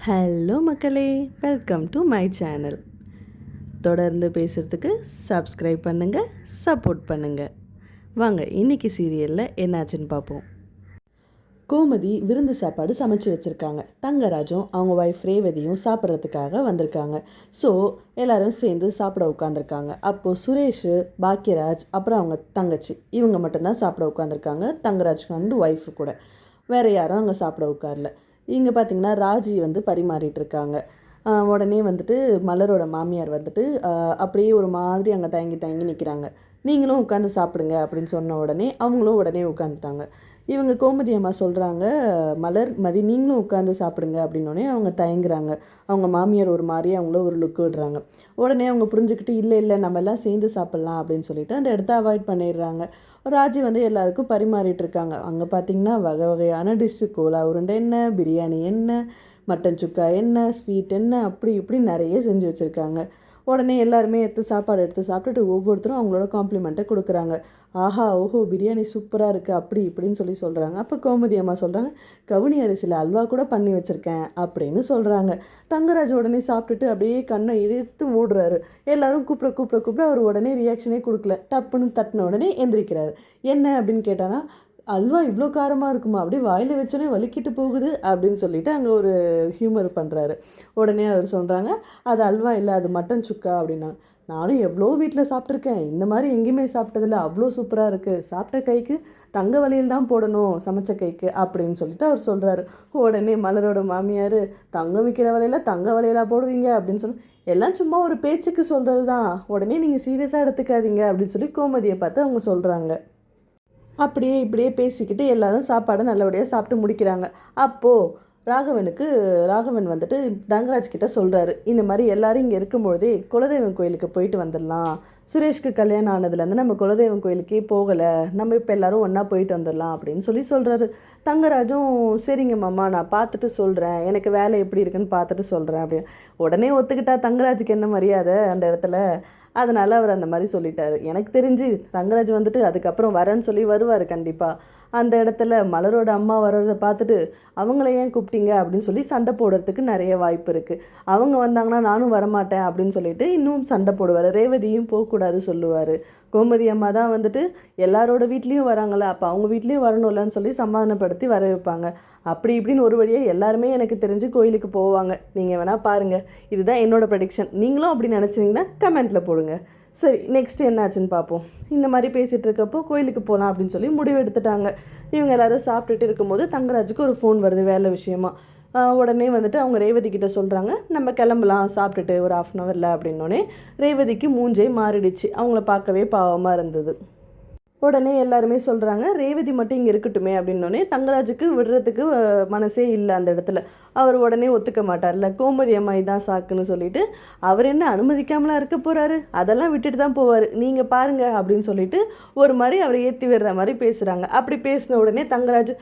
Hello மக்களே, welcome to my channel. தொடர்ந்து பேசுகிறதுக்கு சப்ஸ்கிரைப் பண்ணுங்கள், சப்போர்ட் பண்ணுங்கள். வாங்க இன்றைக்கி சீரியலில் என்னாச்சுன்னு பார்ப்போம். கோமதி விருந்து சாப்பாடு சமைச்சு வச்சுருக்காங்க. தங்கராஜும் அவங்க ஒய்ஃப் ரேவதியும் சாப்பிட்றதுக்காக வந்திருக்காங்க. ஸோ எல்லோரும் சேர்ந்து சாப்பிட உட்காந்துருக்காங்க. அப்போது சுரேஷ், பாக்கியராஜ், அப்புறம் அவங்க தங்கச்சி இவங்க மட்டும்தான் சாப்பிட உட்காந்துருக்காங்க. தங்கராஜ் வந்து ஒய்ஃபு கூட வேறு யாரும் அங்கே சாப்பிட உட்காரல. இங்கே பார்த்திங்கன்னா ராஜி வந்து பரிமாறிட்டு இருக்காங்க. உடனே வந்துட்டு மலரோட மாமியார் வந்துட்டு அப்படியே ஒரு மாதிரி அங்கே தயங்கி தயங்கி நிற்கிறாங்க. நீங்களும் உட்காந்து சாப்பிடுங்க அப்படின்னு சொன்ன உடனே அவங்களும் உடனே உட்காந்துட்டாங்க. இவங்க கோமதி அம்மா சொல்கிறாங்க, மலர் மதி நீங்களும் உட்காந்து சாப்பிடுங்க அப்படின்னோடனே அவங்க தயங்குறாங்க. அவங்க மாமியார் ஒரு மாதிரி அவங்கள ஒரு லுக் விடுறாங்க. உடனே அவங்க புரிஞ்சுக்கிட்டு இல்லை நம்ம எல்லாம் சேர்ந்து சாப்பிட்லாம் அப்படின்னு சொல்லிட்டு அந்த இடத்த அவாய்ட் பண்ணிடுறாங்க. ராஜி வந்து எல்லாருக்கும் பரிமாறிட்டு இருக்காங்க. அங்கே பார்த்திங்கன்னா வகை வகையான டிஷ்ஷு, கோலா உருண்டை என்ன, பிரியாணி என்ன, மட்டன் சுக்கா என்ன, ஸ்வீட் என்ன, அப்படி இப்படி நிறைய செஞ்சு வச்சுருக்காங்க. உடனே எல்லாருமே சாப்பாடு எடுத்து சாப்பிட்டுட்டு ஒவ்வொருத்தரும் அவங்களோட காம்ப்ளிமெண்ட்டை கொடுக்குறாங்க. ஆஹா ஓஹோ பிரியாணி சூப்பராக இருக்குது அப்படி இப்படின்னு சொல்கிறாங்க. அப்போ கோமதி அம்மா சொல்கிறாங்க, கவுனி அரிசியில் அல்வா கூட பண்ணி வச்சுருக்கேன் அப்படின்னு சொல்கிறாங்க. தங்கராஜ் உடனே சாப்பிட்டுட்டு அப்படியே கண்ணை இழுத்து மூடுறாரு. எல்லாரும் கூப்பிட அவர் உடனே ரியாக்ஷனே கொடுக்கல. டப்புன்னு தட்டின உடனே எந்திரிக்கிறாரு. என்ன அப்படின்னு கேட்டானா, அல்வா இவ்வளோ காரமாக இருக்குமா, அப்படியே வாயில் வச்சோன்னே வலிக்கிட்டு போகுது அப்படின்னு சொல்லிட்டு அங்கே ஒரு ஹியூமர் பண்ணுறாரு. உடனே அவர் சொல்கிறாங்க, அது அல்வா இல்லை, அது மட்டன் சுக்கா அப்படின்னா. நானும் எவ்வளோ வீட்டில் சாப்பிட்ருக்கேன், இந்த மாதிரி எங்கேயுமே சாப்பிட்டதில்ல, அவ்வளோ சூப்பராக இருக்குது, சாப்பிட்ட கைக்கு தங்க வளையல் தான் போடணும் சமைச்ச கைக்கு அப்படின்னு சொல்லிட்டு அவர் சொல்கிறாரு. உடனே மலரோட மாமியார், தங்கம் விற்கிற வலையில் தங்க வளையலாக போடுவீங்க அப்படின்னு சொல்லி, எல்லாம் சும்மா ஒரு பேச்சுக்கு சொல்கிறது தான், உடனே நீங்கள் சீரியஸாக எடுத்துக்காதீங்க அப்படின்னு சொல்லி கோமதியை பார்த்து அவங்க சொல்கிறாங்க. அப்படியே இப்படியே பேசிக்கிட்டு எல்லாரும் சாப்பாடை நல்லபடியாக சாப்பிட்டு முடிக்கிறாங்க. அப்போது ராகவன் வந்துட்டு தங்கராஜ் கிட்ட சொல்கிறாரு, இந்த மாதிரி எல்லோரும் இங்கே இருக்கும்பொழுதே குலதெய்வம் கோயிலுக்கு போயிட்டு வந்துடலாம், சுரேஷ்க்கு கல்யாணம் ஆனதுலேருந்து நம்ம குலதெய்வம் கோயிலுக்கே போகலை, நம்ம இப்போ எல்லோரும் ஒன்றா போயிட்டு வந்துடலாம் அப்படின்னு சொல்கிறாரு. தங்கராஜும் சரிங்க மாமா நான் பார்த்துட்டு சொல்கிறேன், எனக்கு வேலை எப்படி இருக்குன்னு பார்த்துட்டு சொல்கிறேன் அப்படின்னு உடனே ஒத்துக்கிட்டா தங்கராஜுக்கு என்ன மரியாதை அந்த இடத்துல. அதனால் அவர் அந்த மாதிரி சொல்லிட்டாரு. எனக்கு தெரிஞ்சு தங்கராஜ் வந்துட்டு அதுக்கப்புறம் வரேன்னு சொல்லி வருவார் கண்டிப்பாக. அந்த இடத்துல மலரோட அம்மா வர்றதை பார்த்துட்டு அவங்கள ஏன் கூப்பிட்டீங்க அப்படின்னு சொல்லி சண்டை போடுறதுக்கு நிறைய வாய்ப்பு இருக்குது. அவங்க வந்தாங்கன்னா நானும் வரமாட்டேன் அப்படின்னு சொல்லிட்டு இன்னும் சண்டை போடுவார். ரேவதியும் போகக்கூடாது சொல்லுவார். கோமதி அம்மா தான் வந்துட்டு எல்லாரோட வீட்லேயும் வராங்களே, அப்போ அவங்க வீட்லேயும் வரணும்லன்னு சொல்லி சமாதானப்படுத்தி வர வைப்பாங்க. அப்படி இப்படின்னு ஒரு வழியாக எல்லாருமே எனக்கு தெரிஞ்சு கோயிலுக்கு போவாங்க. நீங்கள் வேணால் பாருங்கள், இதுதான் என்னோடய ப்ரெடிக்ஷன். நீங்களும் அப்படி நினச்சிங்கன்னா கமெண்ட்டில் போடுங்க. சரி, நெக்ஸ்ட் என்னாச்சுன்னு பார்ப்போம். இந்த மாதிரி பேசிகிட்டு இருக்கப்போ கோயிலுக்கு போகலாம் அப்படின்னு சொல்லி முடிவு எடுத்துட்டாங்க. இவங்க எல்லோரும் சாப்பிட்டுட்டு இருக்கும்போது தங்கராஜுக்கு ஒரு ஃபோன் வருது வேலை விஷயமா. உடனே வந்துட்டு அவங்க ரேவதி கிட்ட சொல்கிறாங்க, நம்ம கிளம்பலாம் சாப்பிட்டுட்டு ஒரு 1/2 ஹவரில் அப்படின்னோடனே ரேவதிக்கு மூஞ்சே மாறிடுச்சு. அவங்கள பார்க்கவே பாவமாக இருந்தது. உடனே எல்லாருமே சொல்கிறாங்க, ரேவதி மட்டும் இங்கே இருக்கட்டுமே அப்படின்னோடனே தங்கராஜுக்கு விடுறதுக்கு மனசே இல்லை அந்த இடத்துல. அவர் உடனே ஒத்துக்க மாட்டார்ல, கோமதி அம்மா தான் சாக்குன்னு சொல்லிட்டு அவர் என்ன அனுமதிக்காமலாம் இருக்க போகிறாரு, அதெல்லாம் விட்டுட்டு தான் போவார், நீங்கள் பாருங்கள் அப்படின்னு சொல்லிட்டு ஒரு மாதிரி அவரை ஏற்றி விடுற மாதிரி பேசுகிறாங்க. அப்படி பேசின உடனே தங்கராஜ்,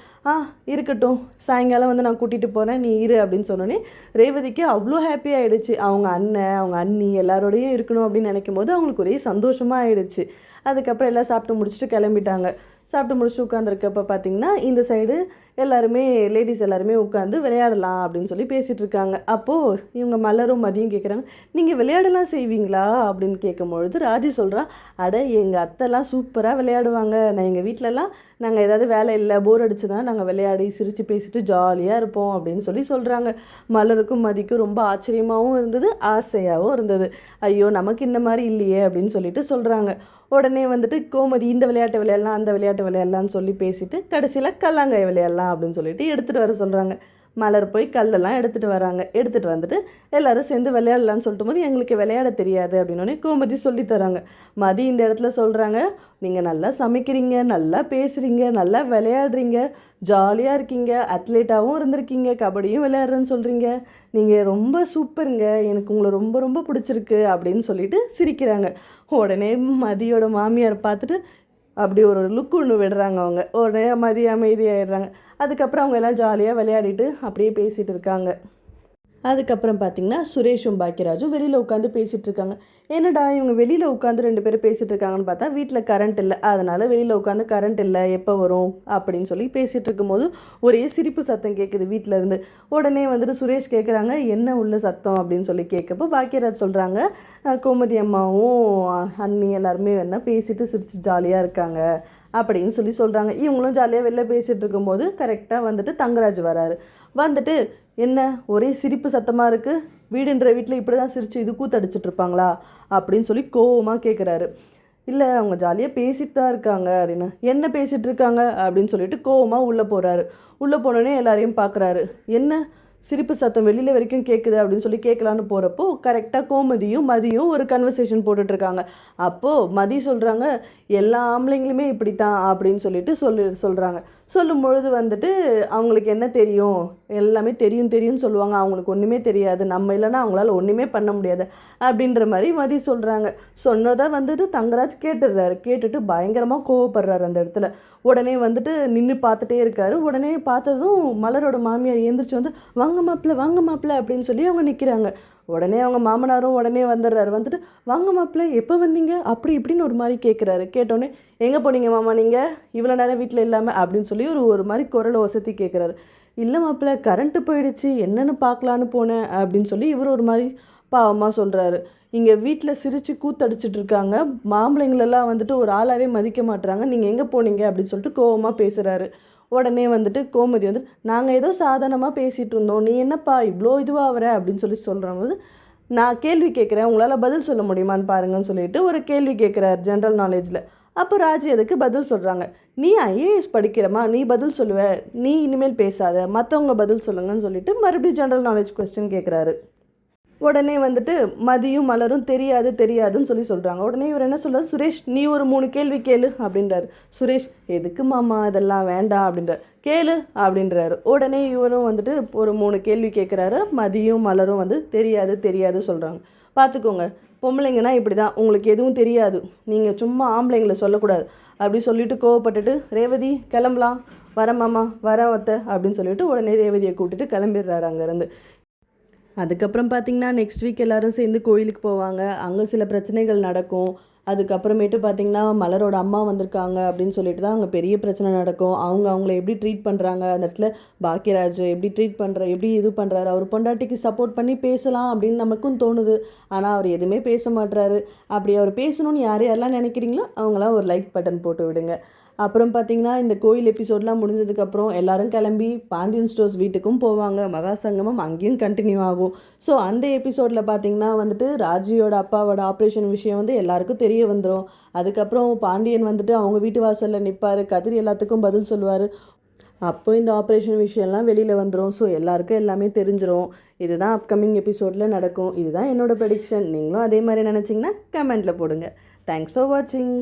இருக்கட்டும் சாயங்காலம் வந்து நான் கூட்டிகிட்டு போகிறேன் நீ இரு அப்படின்னு சொன்னோடனே ரேவதிக்கு அவ்வளோ ஹாப்பி ஆகிடுச்சு. அவங்க அண்ணன் அவங்க அண்ணி எல்லாரோடையும் இருக்கணும் அப்படின்னு நினைக்கும் போது அவங்களுக்கு ஒரே சந்தோஷமாக ஆகிடுச்சு. அதுக்கப்புறம் எல்லாம் சாப்பிட்டு முடிச்சுட்டு கிளம்பிட்டாங்க. சாப்பிட்டு முடிச்சுட்டு உட்காந்துருக்கப்போ பார்த்திங்கன்னா இந்த சைடு எல்லாருமே லேடிஸ் எல்லாருமே உட்காந்து விளையாடலாம் அப்படின்னு சொல்லி பேசிகிட்டு இருக்காங்க. அப்போது இவங்க மலரும் மதியம் கேட்குறாங்க, நீங்கள் விளையாடலாம் செய்வீங்களா அப்படின்னு கேட்கும்பொழுது ராஜி சொல்கிறா, அட எங்கள் அத்தைலாம் சூப்பராக விளையாடுவாங்க, நான் எங்கள் வீட்டிலலாம் நாங்கள் ஏதாவது வேலை இல்லை போர் அடிச்சுன்னா நாங்கள் விளையாடி சிரித்து பேசிட்டு ஜாலியாக இருப்போம் அப்படின்னு சொல்கிறாங்க. மலருக்கும் மதிக்கும் ரொம்ப ஆச்சரியமாகவும் இருந்தது, ஆசையாகவும் இருந்தது. ஐயோ நமக்கு இந்த மாதிரி இல்லையே அப்படின்னு சொல்லிட்டு சொல்கிறாங்க. உடனே வந்துட்டு கோமதி இந்த விளையாட்டு விளையாடலாம் அந்த விளையாட்டு விளையாடலான்னு சொல்லி பேசிட்டு கடைசியில் கல்லாங்காய் விளையாடலாம் அப்படின்னு சொல்லிட்டு எடுத்துகிட்டு வர சொல்கிறாங்க. மலர் போய் கல்லெல்லாம் எடுத்துகிட்டு வராங்க. எடுத்துகிட்டு வந்துட்டு எல்லோரும் சேர்ந்து விளையாடலான்னு சொல்லிட்டு போது எங்களுக்கு விளையாட தெரியாது அப்படின்னோடனே கோமதி சொல்லித்தராங்க. மதி இந்த இடத்துல சொல்கிறாங்க, நீங்கள் நல்லா சமைக்கிறீங்க, நல்லா பேசுகிறீங்க, நல்லா விளையாடுறீங்க, ஜாலியாக இருக்கீங்க, அத்லீட்டாகவும் இருந்திருக்கீங்க, கபடியும் விளையாடுறேன்னு சொல்கிறீங்க, நீங்கள் ரொம்ப சூப்பருங்க, எனக்கு உங்களை ரொம்ப ரொம்ப பிடிச்சிருக்கு அப்படின்னு சொல்லிட்டு சிரிக்கிறாங்க. உடனே மதியோட மாமியார் பார்த்துட்டு அப்படி ஒரு லுக் ஒன்று விடுறாங்க. அவங்க உடனே அமைதியாகிடுறாங்க. அதுக்கப்புறம் அவங்க எல்லாம் ஜாலியாக விளையாடிட்டு அப்படியே பேசிகிட்டு இருக்காங்க. அதுக்கப்புறம் பார்த்திங்கன்னா சுரேஷும் பாக்கியராஜும் வெளியில் உட்காந்து பேசிகிட்டு இருக்காங்க. என்னடா இவங்க வெளியில் உட்காந்து 2 பேரும் பேசிகிட்டு இருக்காங்கன்னு பார்த்தா வீட்டில் கரண்ட் இல்லை, அதனால் வெளியில் உட்காந்து கரண்ட் இல்லை எப்போ வரும் அப்படின்னு சொல்லி பேசிகிட்டு இருக்கும்போது ஒரே சிரிப்பு சத்தம் கேட்குது வீட்டிலேருந்து. உடனே வந்துட்டு சுரேஷ் கேட்குறாங்க, என்ன உள்ள சத்தம் அப்படின்னு சொல்லி கேட்கப்போ பாக்கியராஜ் சொல்கிறாங்க, கோமதி அம்மாவும் அண்ணி எல்லாருமே வந்தால் பேசிட்டு சிரிச்சு ஜாலியாக இருக்காங்க அப்படின்னு சொல்லி சொல்கிறாங்க. இவங்களும் ஜாலியாக வெளில பேசிகிட்டு இருக்கும்போது கரெக்டாக வந்துட்டு தங்கராஜ் வராரு. வந்துட்டு, என்ன ஒரே சிரிப்பு சத்தமாக இருக்குது, வீடுன்ற வீட்டில் இப்படி தான் சிரித்து இது கூத்தடிச்சிட்டு இருப்பாங்களா அப்படின்னு சொல்லி கோவமாக கேட்குறாரு. இல்லை அவங்க ஜாலியாக பேசிட்டு தான் இருக்காங்க அப்படின்னு. என்ன பேசிகிட்டு இருக்காங்க அப்படின்னு சொல்லிட்டு கோவமாக உள்ளே போகிறாரு. உள்ளே போனோடனே எல்லாரையும் பார்க்குறாரு. என்ன சிரிப்பு சத்தம் வெளியில் வரைக்கும் கேட்குது அப்படின்னு சொல்லி கேட்கலான்னு போகிறப்போ கரெக்டாக கோமதியும் மதியும் ஒரு கன்வர்சேஷன் போட்டுட்ருக்காங்க. அப்போது மதி சொல்கிறாங்க, எல்லா ஆம்பளைங்களுமே இப்படி தான் அப்படின்னு சொல்லிட்டு சொல்கிறாங்க. சொல்லும் பொழுது வந்துட்டு அவங்களுக்கு என்ன தெரியும், எல்லாமே தெரியும்னு சொல்லுவாங்க, அவங்களுக்கு ஒன்றுமே தெரியாது, நம்ம இல்லைன்னா அவங்களால ஒன்றுமே பண்ண முடியாது அப்படின்ற மாதிரி மதி சொல்கிறாங்க. சொன்னதை வந்துட்டு தங்கராஜ் கேட்டுடுறாரு. கேட்டுட்டு பயங்கரமாக கோவப்படுறாரு அந்த இடத்துல. உடனே வந்துட்டு நின்று பார்த்துட்டே இருக்காரு. உடனே பார்த்ததும் மலரோட மாமியார் எழுந்திரிச்சு வந்து வாங்க மாப்பிள்ள அப்படின்னு சொல்லி அவங்க நிற்கிறாங்க. உடனே அவங்க மாமனாரும் உடனே வந்துடுறாரு. வந்துட்டு வாங்க மாப்பிள்ள எப்போ வந்தீங்க அப்படி இப்படின்னு ஒரு மாதிரி கேட்குறாரு. கேட்டோடனே எங்கே போனீங்க மாமா நீங்கள் இவ்வளோ நேரம் வீட்டில் இல்லாமல் அப்படின்னு சொல்லி ஒரு மாதிரி குரலை ஒசத்தி கேட்குறாரு. இல்லை மாப்பிள்ள கரண்ட்டு போயிடுச்சு என்னென்னு பார்க்கலான்னு போனேன் அப்படின்னு சொல்லி இவர் ஒரு மாதிரி பாவமாக சொல்கிறாரு. இங்கே வீட்டில் சிரித்து கூத்தடிச்சிட்டு இருக்காங்க, மாம்பளைங்களெல்லாம் வந்துட்டு ஒரு ஆளாகவே மதிக்க மாட்டுறாங்க, நீங்கள் எங்கே போனீங்க அப்படின்னு சொல்லிட்டு கோவமாக பேசுகிறாரு. உடனே வந்துட்டு கோமதி வந்து நாங்கள் ஏதோ சாதாரணமாக பேசிகிட்டு இருந்தோம், நீ என்னப்பா இவ்வளோ இதுவாக வர அப்படின்னு சொல்லி சொல்கிறபோது நான் கேள்வி கேட்குறேன், உங்களால் பதில் சொல்ல முடியுமான்னு பாருங்கன்னு சொல்லிட்டு ஒரு கேள்வி கேட்குறாரு ஜென்ரல் நாலேஜில். அப்போ ராஜி அதுக்கு பதில் சொல்கிறாங்க, நீ ஐஏஎஸ் படிக்கிறமா, நீ பதில் சொல்லுவ, நீ இனிமேல் பேசாத, மற்றவங்க பதில் சொல்லுங்கன்னு சொல்லிட்டு மறுபடியும் ஜென்ரல் நாலேஜ் கொஸ்டின் கேட்குறாரு. உடனே வந்துட்டு மதியும் மலரும் தெரியாதுன்னு சொல்லி சொல்கிறாங்க. உடனே இவர் என்ன சொல்கிறார், சுரேஷ் நீ ஒரு 3 கேள்வி கேளு அப்படின்றாரு. சுரேஷ் எதுக்கு மாமா இதெல்லாம் வேண்டாம் அப்படின்றார். கேளு அப்படின்றாரு. உடனே இவரும் வந்துட்டு ஒரு 3 கேள்வி கேட்குறாரு. மதியும் மலரும் வந்து தெரியாது சொல்கிறாங்க. பார்த்துக்கோங்க, பொம்பளைங்கன்னா இப்படி தான், உங்களுக்கு எதுவும் தெரியாது, நீங்கள் சும்மா ஆம்பளைங்களை சொல்லக்கூடாது அப்படி சொல்லிட்டு கோவப்பட்டுட்டு ரேவதி கிளம்பலாம், வரேன் மாமா வரேன் வத்த அப்படின்னு சொல்லிட்டு உடனே ரேவதியை கூப்பிட்டுட்டு கிளம்பிடுறாரு அங்கேருந்து. அதுக்கப்புறம் பார்த்திங்கன்னா நெக்ஸ்ட் வீக் எல்லோரும் சேர்ந்து கோயிலுக்கு போவாங்க. அங்கே சில பிரச்சனைகள் நடக்கும். அதுக்கப்புறமேட்டு பார்த்திங்கன்னா மலரோட அம்மா வந்திருக்காங்க அப்படின்னு சொல்லிட்டு தான் அங்கே பெரிய பிரச்சனை நடக்கும். அவங்கள எப்படி ட்ரீட் பண்ணுறாங்க, அந்த இடத்துல பாக்கியராஜ் எப்படி இது பண்ணுறாரு, அவர் பொண்டாட்டிக்கு சப்போர்ட் பண்ணி பேசலாம் அப்படின்னு நமக்கும் தோணுது. ஆனால் அவர் எதுவுமே பேச மாட்டுறாரு. அப்படி அவர் பேசணும்னு யாரெல்லாம் நினைக்கிறீங்களோ அவங்களாம் ஒரு லைக் பட்டன் போட்டு விடுங்க. அப்புறம் பார்த்திங்கன்னா இந்த கோயில் எபிசோட்லாம் முடிஞ்சதுக்கப்புறம் எல்லோரும் கிளம்பி பாண்டியன் ஸ்டோர்ஸ் வீட்டுக்கும் போவாங்க. மகா சங்கமம் அங்கேயும் கண்டினியூ ஆகும். ஸோ அந்த எபிசோடில் பார்த்திங்கன்னா வந்துட்டு ராஜியோட அப்பாவோட ஆப்ரேஷன் விஷயம் வந்து எல்லாருக்கும் தெரிய வந்துடும். அதுக்கப்புறம் பாண்டியன் வந்துட்டு அவங்க வீட்டு வாசலில் நிற்பார், கதிர் எல்லாத்துக்கும் பதில் சொல்லுவார். அப்போ இந்த ஆப்ரேஷன் விஷயம்லாம் வெளியில் வந்துடும். ஸோ எல்லாருக்கும் எல்லாமே தெரிஞ்சிடும். இதுதான் அப்கமிங் எபிசோடில் நடக்கும். இதுதான் என்னோடய ப்ரெடிக்ஷன். நீங்களும் அதே மாதிரி நினச்சிங்கன்னா கமெண்ட்டில் போடுங்க. தேங்க்ஸ் ஃபார் வாட்சிங்.